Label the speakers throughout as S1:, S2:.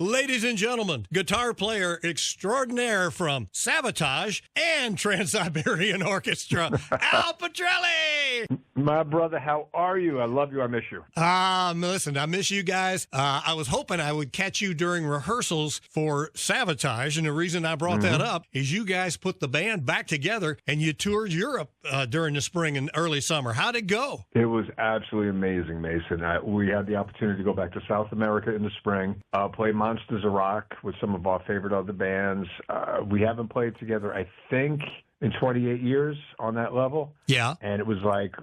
S1: Ladies and gentlemen, guitar player extraordinaire from Sabotage and Trans-Siberian Orchestra, Al Pitrelli!
S2: My brother, how are you? I love you. I miss you.
S1: Listen, I miss you guys. I was hoping I would catch you during rehearsals for Sabotage, and the reason I brought that up is you guys put the band back together and you toured Europe during the spring and early summer. How'd it go?
S2: It was absolutely amazing, Mason. We had the opportunity to go back to South America in the spring, play Monsters of Rock with some of our favorite other bands. We haven't played together, I think, in 28 years on that level.
S1: Yeah.
S2: And it was like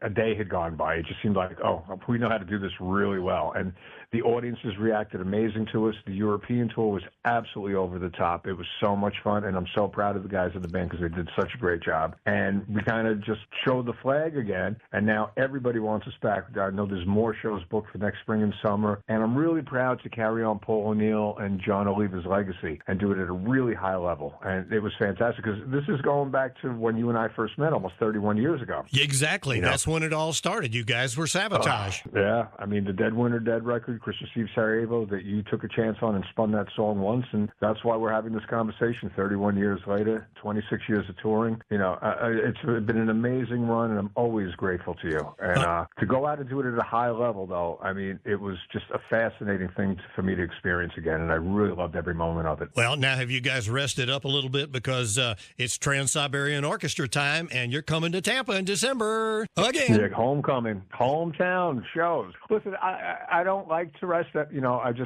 S2: a day had gone by. It just seemed like, oh, we know how to do this really well. And the audiences reacted amazing to us. The European tour was absolutely over the top. It was so much fun, and I'm so proud of the guys in the band because they did such a great job. And we kind of just showed the flag again, and now everybody wants us back. I know there's more shows booked for next spring and summer, and I'm really proud to carry on Paul O'Neill and John Oliva's legacy and do it at a really high level. And it was fantastic because this is going back to when you and I first met almost 31 years ago.
S1: Exactly. You know? That's when it all started. You guys were Sabotage.
S2: Yeah. I mean, the Dead Winter Dead record, Christmas Eve Sarajevo, that you took a chance on and spun that song once, and that's why we're having this conversation 31 years later, 26 years of touring. You know, it's been an amazing run, and I'm always grateful to you. And to go out and do it at a high level, though, I mean, it was just a fascinating thing for me to experience again, and I really loved every moment of it.
S1: Well, now have you guys rested up a little bit because it's Trans-Siberian Orchestra time, and you're coming to Tampa in December again.
S2: Yeah, homecoming, hometown shows. Listen, I don't like to rest. That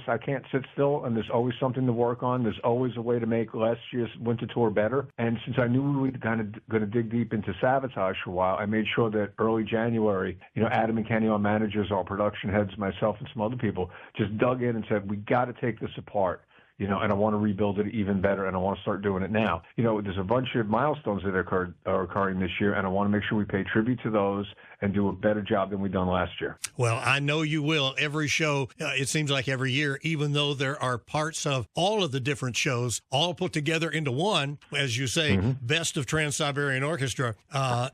S2: I can't sit still, and there's always something to work on. There's always a way to make last year's winter tour better. And since I knew we were kind of going to dig deep into Sabotage for a while, I made sure that early January, Adam and Kenny, our managers, our production heads, myself, and some other people, just dug in and said, we got to take this apart. And I want to rebuild it even better, and I want to start doing it now. There's a bunch of milestones that are occurring this year, and I want to make sure we pay tribute to those and do a better job than we've done last year.
S1: Well, I know you will. Every show, it seems like every year, even though there are parts of all of the different shows all put together into one, as you say, best of Trans-Siberian Orchestra,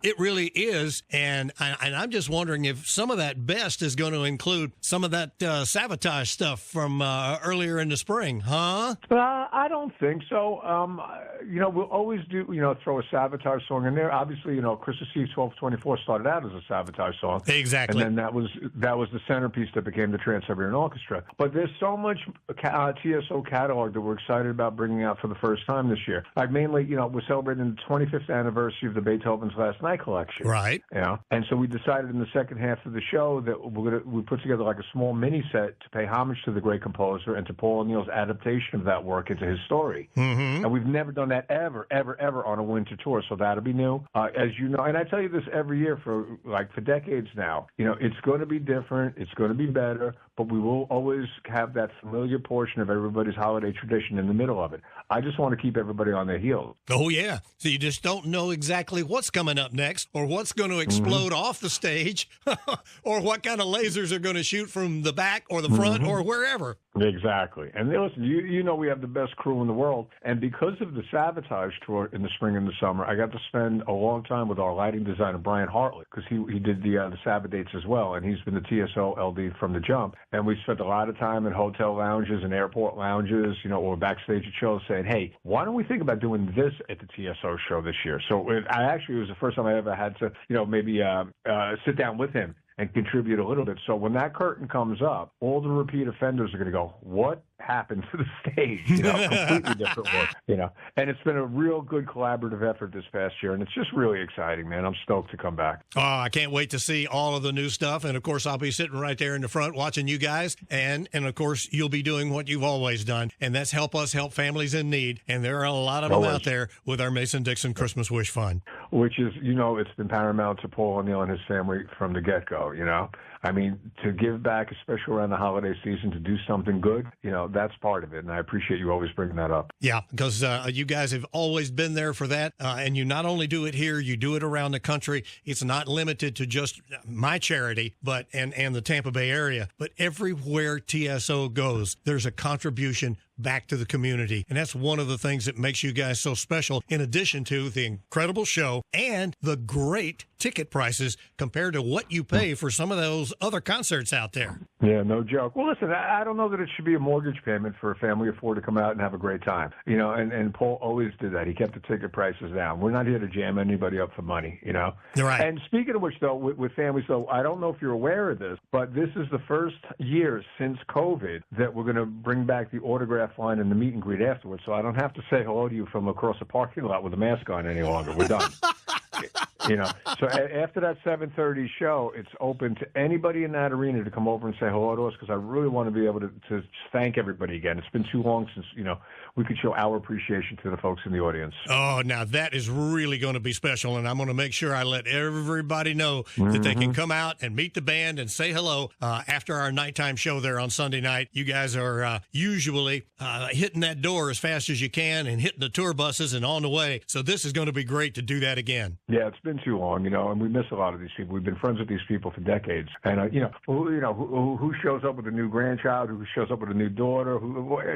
S1: it really is. And I'm just wondering if some of that best is going to include some of that Sabotage stuff from earlier in the spring, huh?
S2: I don't think so. We'll always do, throw a Sabotage song in there. Obviously, Christmas Eve 1224 started out as a Sabotage song.
S1: Exactly.
S2: And then that was the centerpiece that became the Trans-Siberian Orchestra. But there's so much TSO catalog that we're excited about bringing out for the first time this year. Like mainly, we're celebrating the 25th anniversary of the Beethoven's Last Night collection.
S1: Right.
S2: And so we decided in the second half of the show that we put together like a small mini set to pay homage to the great composer and to Paul O'Neill's adaptation of that work into his story. And we've never done that ever on a winter tour, so that'll be new. As you know, and I tell you this every year for decades now, it's going to be different, it's going to be better, but we will always have that familiar portion of everybody's holiday tradition in the middle of it. I just want to keep everybody on their heels.
S1: Oh, yeah. So you just don't know exactly what's coming up next or what's going to explode off the stage or what kind of lasers are going to shoot from the back or the front or wherever.
S2: Exactly. And listen, we have the best crew in the world. And because of the Sabotage tour in the spring and the summer, I got to spend a long time with our lighting designer, Brian Hartley, because he did the Sabodates as well. And he's been the TSO LD from the jump. And we spent a lot of time in hotel lounges and airport lounges, or backstage at shows saying, hey, why don't we think about doing this at the TSO show this year? So it was the first time I ever had to, maybe sit down with him and contribute a little bit. So when that curtain comes up, all the repeat offenders are going to go, what happened to the stage? Completely different work, And it's been a real good collaborative effort this past year, and it's just really exciting, man. I'm stoked to come back.
S1: Oh, I can't wait to see all of the new stuff. And, of course, I'll be sitting right there in the front watching you guys. And of course, you'll be doing what you've always done, and that's help us help families in need. And there are a lot of them out there with our Mason-Dixon Christmas Wish Fund.
S2: Which is, it's been paramount to Paul O'Neill and his family from the get-go, I mean, to give back, especially around the holiday season, to do something good, that's part of it. And I appreciate you always bringing that up.
S1: Yeah, because you guys have always been there for that. And you not only do it here, you do it around the country. It's not limited to just my charity, but and the Tampa Bay area. But everywhere TSO goes, there's a contribution back to the community. And that's one of the things that makes you guys so special, in addition to the incredible show and the great ticket prices compared to what you pay for some of those other concerts out there.
S2: Yeah, no joke. Well, listen, I don't know that it should be a mortgage payment for a family of four to come out and have a great time. You know, and Paul always did that. He kept the ticket prices down. We're not here to jam anybody up for money, you know.
S1: Right.
S2: And speaking of which, though, with families, though, I don't know if you're aware of this, but this is the first year since COVID that we're going to bring back the autograph line and the meet and greet afterwards. So I don't have to say hello to you from across the parking lot with a mask on any longer. We're done. You know, so after that 7:30 show, it's open to anybody in that arena to come over and say hello to us, because I really want to be able to thank everybody again. It's been too long since, you know, we could show our appreciation to the folks in the audience.
S1: Oh, now that is really going to be special, and I'm going to make sure I let everybody know that they can come out and meet the band and say hello after our nighttime show there on Sunday night. You guys are usually hitting that door as fast as you can and hitting the tour buses and on the way, so this is going to be great to do that again.
S2: Yeah, it's been too long, you know, and we miss a lot of these people. We've been friends with these people for decades, and you know, who shows up with a new grandchild, who shows up with a new daughter.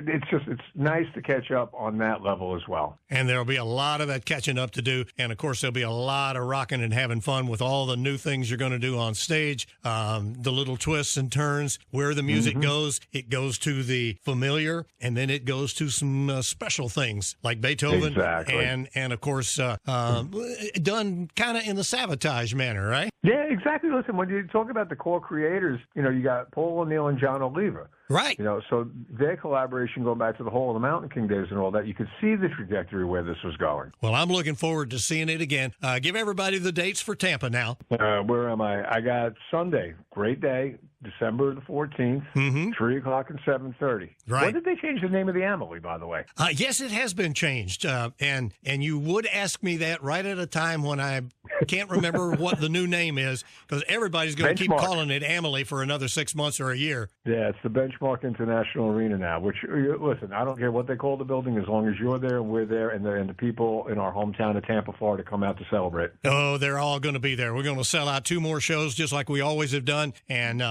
S2: It's nice to catch up on that level as well.
S1: And there'll be a lot of that catching up to do, and of course there'll be a lot of rocking and having fun with all the new things you're going to do on stage, the little twists and turns, where the music goes. It goes to the familiar, and then it goes to some special things like Beethoven,
S2: exactly.
S1: and of course done kind of in the Sabotage manner, right?
S2: Yeah, exactly. Listen, when you talk about the core creators, you know, you got Paul O'Neill and John Oliva.
S1: Right.
S2: You know, so their collaboration going back to the Hole of the Mountain King days and all that, you could see the trajectory where this was going.
S1: Well, I'm looking forward to seeing it again. Give everybody the dates for Tampa now.
S2: Where am I? I got Sunday, great day, December the 14th, 3 o'clock and 7:30.
S1: Right.
S2: When did they change the name of the Amelie, by the way?
S1: Yes, it has been changed. And you would ask me that right at a time when I can't remember what the new name is, because everybody's going to keep calling it Amelie for another 6 months or a year.
S2: Yeah, it's the Benchmark International Arena now, which, listen, I don't care what they call the building as long as you're there and we're there and the people in our hometown of Tampa, Florida come out to celebrate.
S1: Oh, they're all going to be there. We're going to sell out 2 more shows just like we always have done, and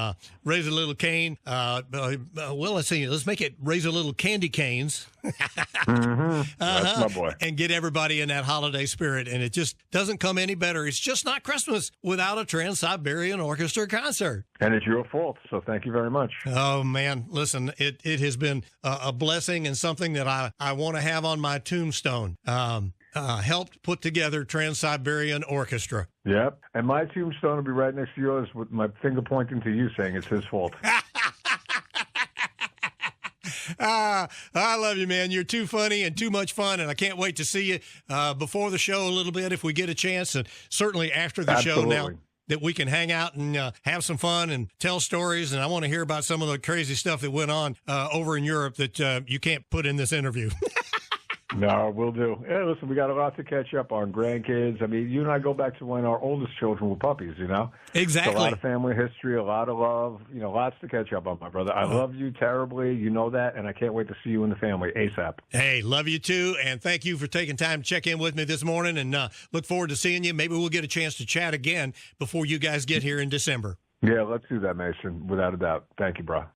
S1: raise a little cane. Well, let's see. Let's make it raise a little candy canes.
S2: That's my boy.
S1: And get everybody in that holiday spirit, and it just doesn't come any better. It's just not Christmas without a Trans-Siberian Orchestra concert.
S2: And it's your fault, so thank you very much.
S1: Oh, man. Listen, it has been a blessing and something that I want to have on my tombstone. Helped put together Trans-Siberian Orchestra.
S2: Yep. And my tombstone will be right next to yours with my finger pointing to you saying it's his fault.
S1: I love you, man. You're too funny and too much fun, and I can't wait to see you before the show a little bit if we get a chance, and certainly after the show now, that we can hang out and have some fun and tell stories. And I want to hear about some of the crazy stuff that went on over in Europe that you can't put in this interview.
S2: No, we'll do. Yeah, listen, we got a lot to catch up on. Grandkids. I mean, you and I go back to when our oldest children were puppies, you know?
S1: Exactly.
S2: It's a lot of family history, a lot of love, you know, lots to catch up on, my brother. I love you terribly. You know that, and I can't wait to see you and the family ASAP.
S1: Hey, love you too, and thank you for taking time to check in with me this morning, and look forward to seeing you. Maybe we'll get a chance to chat again before you guys get here in December.
S2: Yeah, let's do that, Mason, without a doubt. Thank you, bro.